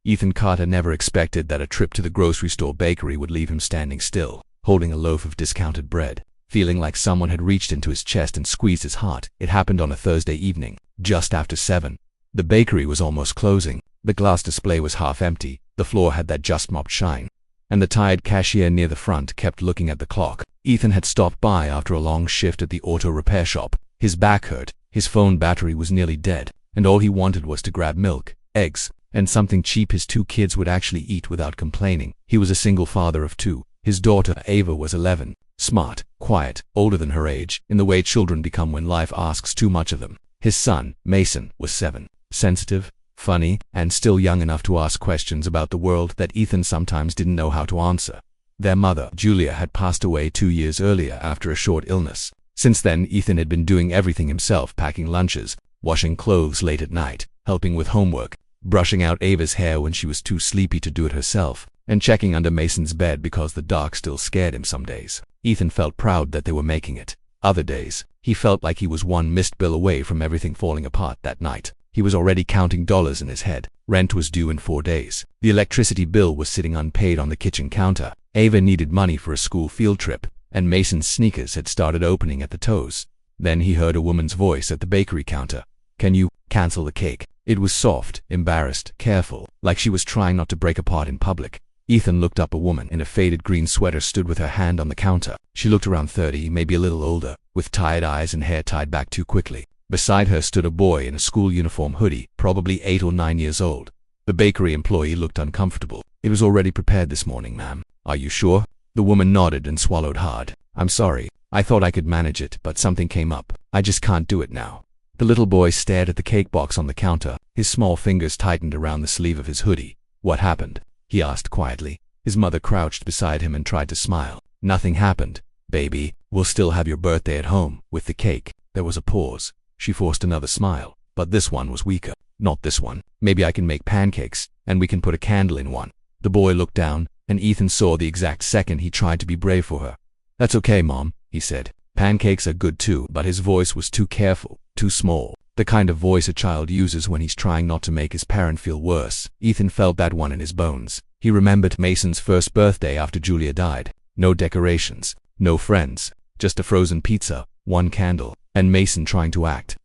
Ethan Carter never expected that a trip to the grocery store bakery would leave him standing still, holding a loaf of discounted bread, feeling like someone had reached into his chest and squeezed his heart. It happened on a Thursday evening, just after 7. The bakery was almost closing. The glass display was half empty, the floor had that just mopped shine, and the tired cashier near the front kept looking at the clock. Ethan had stopped by after a long shift at the auto repair shop. His back hurt, his phone battery was nearly dead, and all he wanted was to grab milk, eggs, and something cheap his 2 kids would actually eat without complaining. He was a single father of 2. His daughter, Ava, was 11, smart, quiet, older than her age, in the way children become when life asks too much of them. His son, Mason, was 7, sensitive, funny, and still young enough to ask questions about the world that Ethan sometimes didn't know how to answer. Their mother, Julia, had passed away 2 years earlier after a short illness. Since then, Ethan had been doing everything himself, packing lunches, washing clothes late at night, helping with homework, brushing out Ava's hair when she was too sleepy to do it herself, and checking under Mason's bed because the dark still scared him some days. Ethan felt proud that they were making it. Other days, he felt like he was one missed bill away from everything falling apart that night. He was already counting dollars in his head. Rent was due in 4 days. The electricity bill was sitting unpaid on the kitchen counter. Ava needed money for a school field trip, and Mason's sneakers had started opening at the toes. Then he heard a woman's voice at the bakery counter. "Can you cancel the cake?" It was soft, embarrassed, careful, like she was trying not to break apart in public. Ethan looked up. A woman in a faded green sweater stood with her hand on the counter. She looked around 30, maybe a little older, with tired eyes and hair tied back too quickly. Beside her stood a boy in a school uniform hoodie, probably 8 or 9 years old. The bakery employee looked uncomfortable. "It was already prepared this morning, ma'am." "Are you sure?" The woman nodded and swallowed hard. "I'm sorry. I thought I could manage it, but something came up. I just can't do it now." The little boy stared at the cake box on the counter. His small fingers tightened around the sleeve of his hoodie. "What happened?" he asked quietly. His mother crouched beside him and tried to smile. "Nothing happened, baby. We'll still have your birthday at home, with the cake." There was a pause. She forced another smile, but this one was weaker. "Not this one. Maybe I can make pancakes, and we can put a candle in one." The boy looked down, and Ethan saw the exact second he tried to be brave for her. "That's okay, Mom," he said. "Pancakes are good too," but his voice was too careful, too small. The kind of voice a child uses when he's trying not to make his parent feel worse. Ethan felt that one in his bones. He remembered Mason's first birthday after Julia died. No decorations, no friends, just a frozen pizza, 1 candle, and Mason trying to act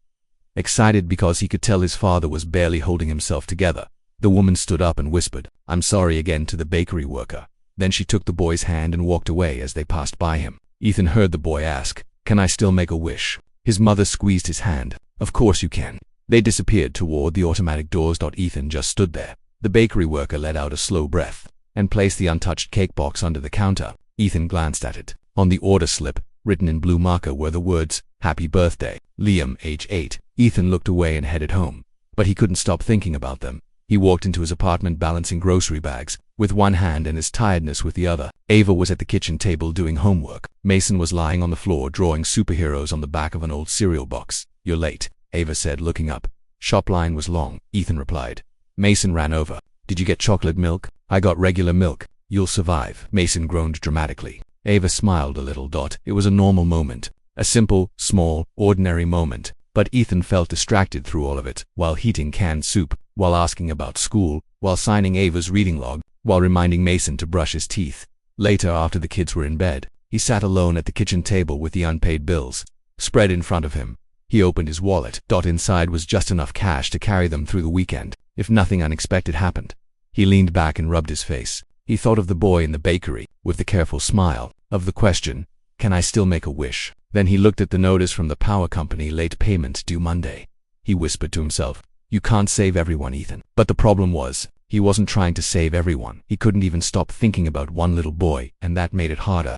excited because he could tell his father was barely holding himself together. The woman stood up and whispered, "I'm sorry," again to the bakery worker. Then she took the boy's hand and walked away as they passed by him. Ethan heard the boy ask, "Can I still make a wish?" His mother squeezed his hand. "Of course you can." They disappeared toward the automatic doors. Ethan just stood there. The bakery worker let out a slow breath and placed the untouched cake box under the counter. Ethan glanced at it. On the order slip, written in blue marker, were the words, "Happy birthday, Liam, age 8. Ethan looked away and headed home, but he couldn't stop thinking about them. He walked into his apartment balancing grocery bags with one hand and his tiredness with the other. Ava was at the kitchen table doing homework. Mason was lying on the floor drawing superheroes on the back of an old cereal box. "You're late," Ava said, looking up. "Shop line was long," Ethan replied. Mason ran over. "Did you get chocolate milk?" "I got regular milk." "You'll survive," Mason groaned dramatically. Ava smiled a little. It was a normal moment. A simple, small, ordinary moment. But Ethan felt distracted through all of it, while heating canned soup, while asking about school, while signing Ava's reading log, while reminding Mason to brush his teeth. Later, after the kids were in bed, he sat alone at the kitchen table with the unpaid bills spread in front of him. He opened his wallet. Inside was just enough cash to carry them through the weekend, if nothing unexpected happened. He leaned back and rubbed his face. He thought of the boy in the bakery, with the careful smile, of the question, "Can I still make a wish?" Then he looked at the notice from the power company, late payment due Monday. He whispered to himself, "You can't save everyone, Ethan." But the problem was, he wasn't trying to save everyone. He couldn't even stop thinking about one little boy, and that made it harder.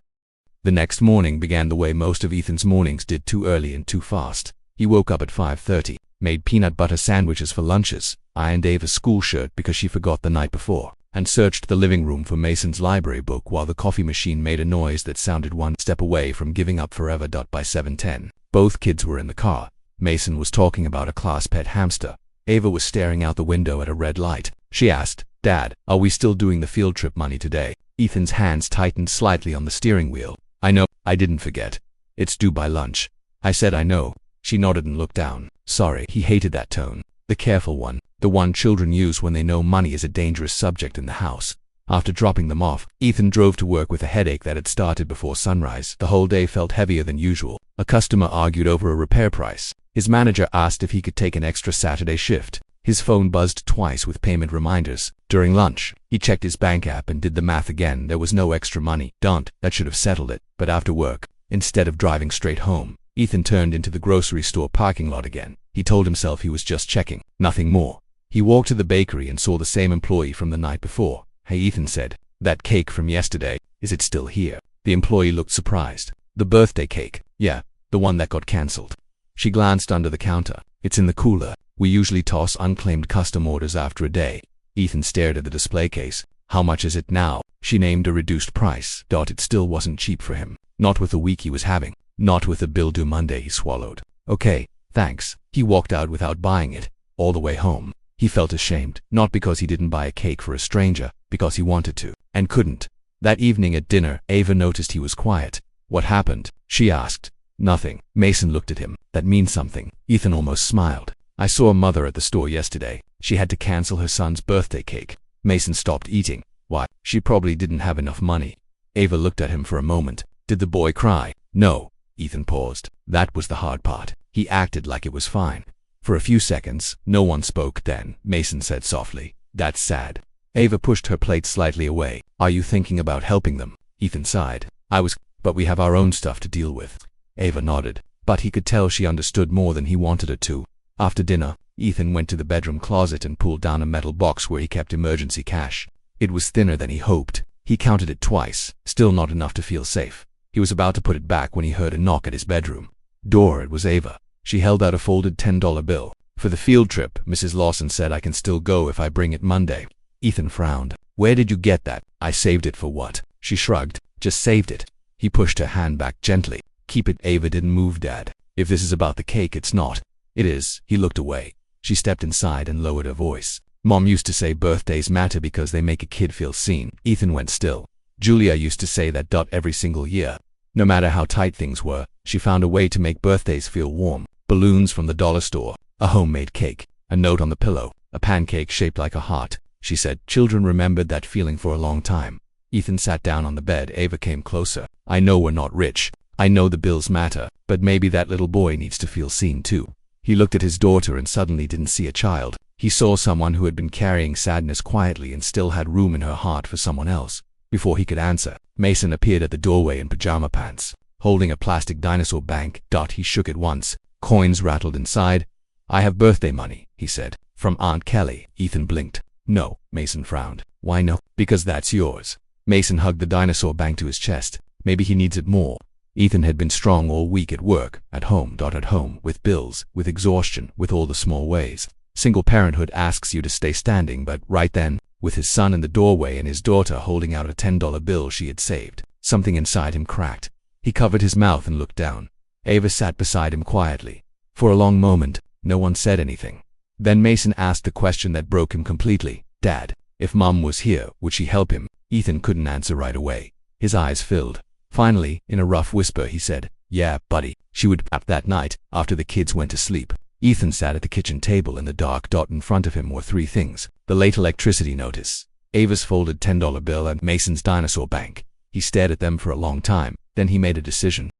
The next morning began the way most of Ethan's mornings did, too early and too fast. He woke up at 5:30, made peanut butter sandwiches for lunches, ironed Ava's school shirt because she forgot the night before, and searched the living room for Mason's library book while the coffee machine made a noise that sounded one step away from giving up forever. By 7:10, both kids were in the car. Mason was talking about a class pet hamster. Ava was staring out the window at a red light. She asked, "Dad, are we still doing the field trip money today?" Ethan's hands tightened slightly on the steering wheel. "I know, I didn't forget. It's due by lunch." "I said I know." She nodded and looked down. "Sorry." He hated that tone. The careful one, the one children use when they know money is a dangerous subject in the house. After dropping them off, Ethan drove to work with a headache that had started before sunrise. The whole day felt heavier than usual. A customer argued over a repair price. His manager asked if he could take an extra Saturday shift. His phone buzzed twice with payment reminders. During lunch, he checked his bank app and did the math again. There was no extra money. That should have settled it. But after work, instead of driving straight home, Ethan turned into the grocery store parking lot again. He told himself he was just checking, nothing more. He walked to the bakery and saw the same employee from the night before. "Hey," Ethan said. "That cake from yesterday, is it still here?" The employee looked surprised. "The birthday cake?" "Yeah, the one that got cancelled." She glanced under the counter. "It's in the cooler. We usually toss unclaimed custom orders after a day." Ethan stared at the display case. "How much is it now?" She named a reduced price. It still wasn't cheap for him. Not with the week he was having. Not with the bill due Monday. He swallowed. "Okay, thanks." He walked out without buying it. All the way home, he felt ashamed. Not because he didn't buy a cake for a stranger, because he wanted to, and couldn't. That evening at dinner, Ava noticed he was quiet. "What happened?" she asked. "Nothing." Mason looked at him. "That means something." Ethan almost smiled. "I saw a mother at the store yesterday. She had to cancel her son's birthday cake." Mason stopped eating. "Why?" "She probably didn't have enough money." Ava looked at him for a moment. "Did the boy cry?" "No." Ethan paused. That was the hard part. He acted like it was fine. For a few seconds, no one spoke. Then Mason said softly, "That's sad." Ava pushed her plate slightly away. "Are you thinking about helping them?" Ethan sighed. But we have our own stuff to deal with." Ava nodded, but he could tell she understood more than he wanted her to. After dinner, Ethan went to the bedroom closet and pulled down a metal box where he kept emergency cash. It was thinner than he hoped. He counted it twice, still not enough to feel safe. He was about to put it back when he heard a knock at his bedroom door. It was Ava. She held out a folded $10 bill. "For the field trip, Mrs. Lawson said I can still go if I bring it Monday." Ethan frowned. "Where did you get that?" "I saved it." "For what?" She shrugged. "Just saved it." He pushed her hand back gently. "Keep it." Ava didn't move. "Dad, if this is about the cake, it's not." "It is." He looked away. She stepped inside and lowered her voice. "Mom used to say birthdays matter because they make a kid feel seen." Ethan went still. "Julia used to say that. Every single year. No matter how tight things were, she found a way to make birthdays feel warm. Balloons from the dollar store, a homemade cake, a note on the pillow, a pancake shaped like a heart." She said children remembered that feeling for a long time. Ethan sat down on the bed. Ava came closer. "I know we're not rich. I know the bills matter, but maybe that little boy needs to feel seen too." He looked at his daughter and suddenly didn't see a child. He saw someone who had been carrying sadness quietly and still had room in her heart for someone else. Before he could answer, Mason appeared at the doorway in pajama pants, holding a plastic dinosaur bank. He shook it once. Coins rattled inside. "I have birthday money," he said. "From Aunt Kelly." Ethan blinked. "No." Mason frowned. "Why no?" "Because that's yours." Mason hugged the dinosaur bank to his chest. Maybe he needs it more. Ethan had been strong all week at work, at home, with bills, with exhaustion, with all the small ways. Single parenthood asks you to stay standing, but right then, with his son in the doorway and his daughter holding out a $10 bill she had saved, something inside him cracked. He covered his mouth and looked down. Ava sat beside him quietly. For a long moment, no one said anything. Then Mason asked the question that broke him completely. "Dad, if Mom was here, would she help him?" Ethan couldn't answer right away. His eyes filled. Finally, in a rough whisper, he said, "Yeah, buddy, she would." That night, after the kids went to sleep, Ethan sat at the kitchen table in the dark. In front of him were three things: the late electricity notice, Ava's folded $10 bill, and Mason's dinosaur bank. He stared at them for a long time. Then he made a decision.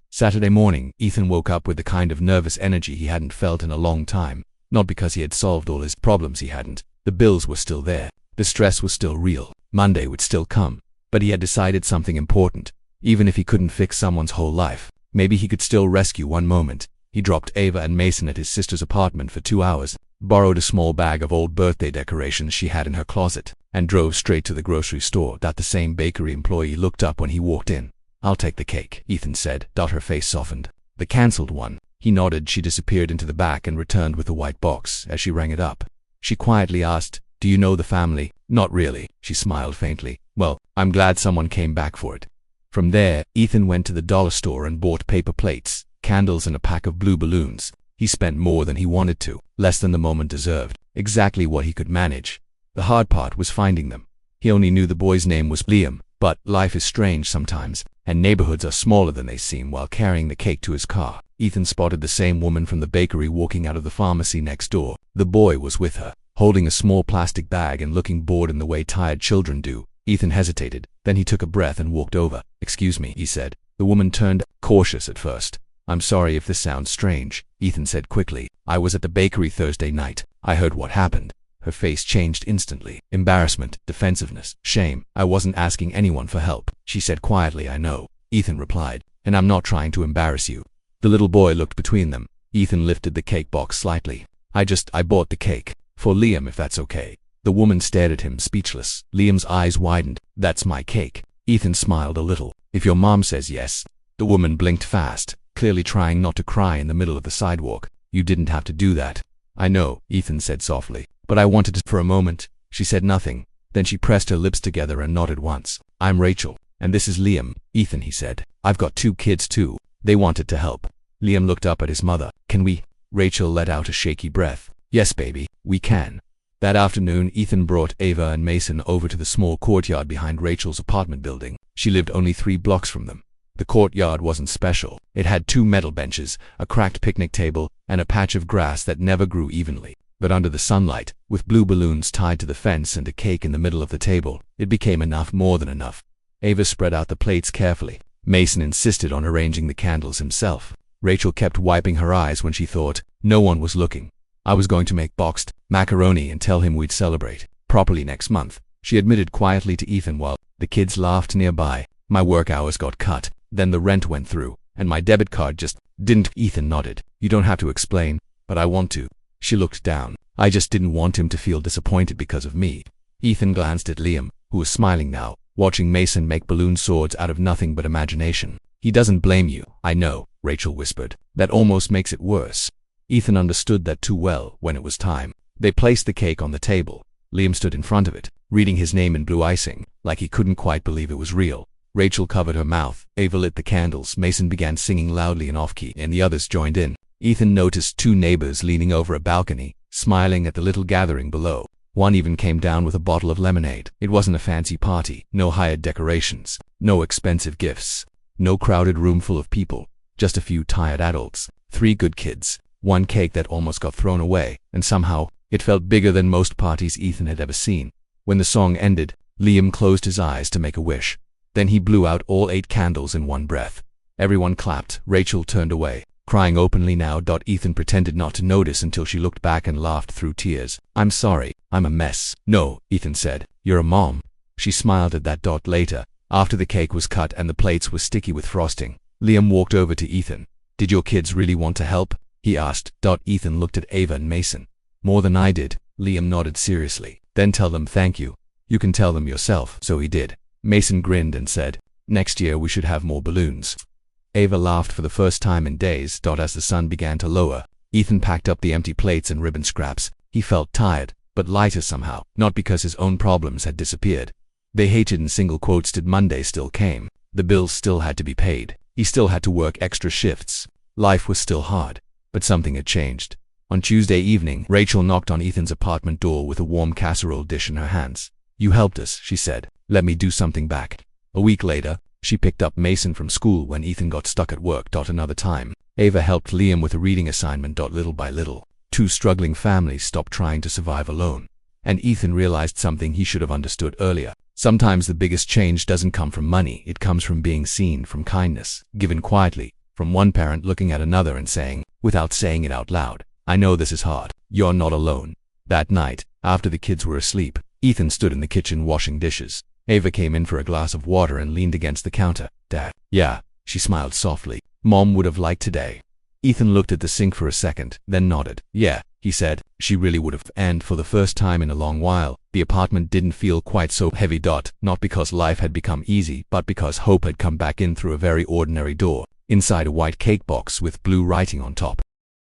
Saturday morning, Ethan woke up with the kind of nervous energy he hadn't felt in a long time. Not because he had solved all his problems, he hadn't. The bills were still there. The stress was still real. Monday would still come. But he had decided something important. Even if he couldn't fix someone's whole life, maybe he could still rescue one moment. He dropped Ava and Mason at his sister's apartment for 2 hours, borrowed a small bag of old birthday decorations she had in her closet, and drove straight to the grocery store. The same bakery employee looked up when he walked in. "I'll take the cake," Ethan said. Her face softened. "The cancelled one." He nodded. She disappeared into the back and returned with a white box. As she rang it up, she quietly asked, "Do you know the family?" "Not really." She smiled faintly. "Well, I'm glad someone came back for it." From there, Ethan went to the dollar store and bought paper plates, candles, and a pack of blue balloons. He spent more than he wanted to, less than the moment deserved, exactly what he could manage. The hard part was finding them. He only knew the boy's name was Liam, but life is strange sometimes, and neighborhoods are smaller than they seem. While carrying the cake to his car, Ethan spotted the same woman from the bakery walking out of the pharmacy next door. The boy was with her, holding a small plastic bag and looking bored in the way tired children do. Ethan hesitated, then he took a breath and walked over. "Excuse me," he said. The woman turned, cautious at first. "I'm sorry if this sounds strange," Ethan said quickly. "I was at the bakery Thursday night. I heard what happened." Her face changed instantly. Embarrassment, defensiveness, shame. "I wasn't asking anyone for help," she said quietly. "I know," Ethan replied, "and I'm not trying to embarrass you." The little boy looked between them. Ethan lifted the cake box slightly. I bought the cake. For Liam, if that's okay." The woman stared at him, speechless. Liam's eyes widened. "That's my cake." Ethan smiled a little. "If your mom says yes." The woman blinked fast, clearly trying not to cry in the middle of the sidewalk. "You didn't have to do that." "I know," Ethan said softly, "but I wanted to." For a moment, she said nothing. Then she pressed her lips together and nodded once. "I'm Rachel, and this is Liam." "Ethan," he said. "I've got 2 kids too." They wanted to help. Liam looked up at his mother. "Can we?" Rachel let out a shaky breath. "Yes, baby, we can." That afternoon, Ethan brought Ava and Mason over to the small courtyard behind Rachel's apartment building. She lived only 3 blocks from them. The courtyard wasn't special. It had 2 metal benches, a cracked picnic table, and a patch of grass that never grew evenly. But under the sunlight, with blue balloons tied to the fence and a cake in the middle of the table, it became enough, more than enough. Ava spread out the plates carefully. Mason insisted on arranging the candles himself. Rachel kept wiping her eyes when she thought no one was looking. "I was going to make boxed macaroni and tell him we'd celebrate properly next month," she admitted quietly to Ethan while the kids laughed nearby. "My work hours got cut, then the rent went through, and my debit card just didn't." Ethan nodded. "You don't have to explain, but I want to." She looked down. "I just didn't want him to feel disappointed because of me." Ethan glanced at Liam, who was smiling now, watching Mason make balloon swords out of nothing but imagination. "He doesn't blame you." "I know," Rachel whispered. "That almost makes it worse." Ethan understood that too well. When it was time, they placed the cake on the table. Liam stood in front of it, reading his name in blue icing, like he couldn't quite believe it was real. Rachel covered her mouth. Ava lit the candles. Mason began singing loudly and off-key, and the others joined in. Ethan noticed 2 neighbors leaning over a balcony, smiling at the little gathering below. One even came down with a bottle of lemonade. It wasn't a fancy party, no hired decorations, no expensive gifts, no crowded room full of people, just a few tired adults, 3 good kids, 1 cake that almost got thrown away, and somehow, it felt bigger than most parties Ethan had ever seen. When the song ended, Liam closed his eyes to make a wish. Then he blew out all 8 candles in one breath. Everyone clapped. Rachel turned away, crying openly now. Ethan pretended not to notice until she looked back and laughed through tears. "I'm sorry, I'm a mess." "No," Ethan said. "You're a mom." She smiled at that. Later, after the cake was cut and the plates were sticky with frosting, Liam walked over to Ethan. "Did your kids really want to help?" he asked. Ethan looked at Ava and Mason. "More than I did." Liam nodded seriously. "Then tell them thank you. You can tell them yourself." So he did. Mason grinned and said, "Next year we should have more balloons." Ava laughed for the first time in days. As the sun began to lower, Ethan packed up the empty plates and ribbon scraps. He felt tired, but lighter somehow, not because his own problems had disappeared. They hated in single quotes did. Monday still came. The bills still had to be paid. He still had to work extra shifts. Life was still hard, but something had changed. On Tuesday evening, Rachel knocked on Ethan's apartment door with a warm casserole dish in her hands. "You helped us," she said. "Let me do something back." A week later, she picked up Mason from school when Ethan got stuck at work. Another time, Ava helped Liam with a reading assignment. Little by little, 2 struggling families stopped trying to survive alone. And Ethan realized something he should have understood earlier. Sometimes the biggest change doesn't come from money. It comes from being seen, from kindness, given quietly, from one parent looking at another and saying, without saying it out loud, "I know this is hard. You're not alone." That night, after the kids were asleep, Ethan stood in the kitchen washing dishes. Ava came in for a glass of water and leaned against the counter. "Dad." "Yeah," she smiled softly. "Mom would have liked today." Ethan looked at the sink for a second, then nodded. "Yeah," he said, "she really would have." And for the first time in a long while, the apartment didn't feel quite so heavy. Not because life had become easy, but because hope had come back in through a very ordinary door, inside a white cake box with blue writing on top.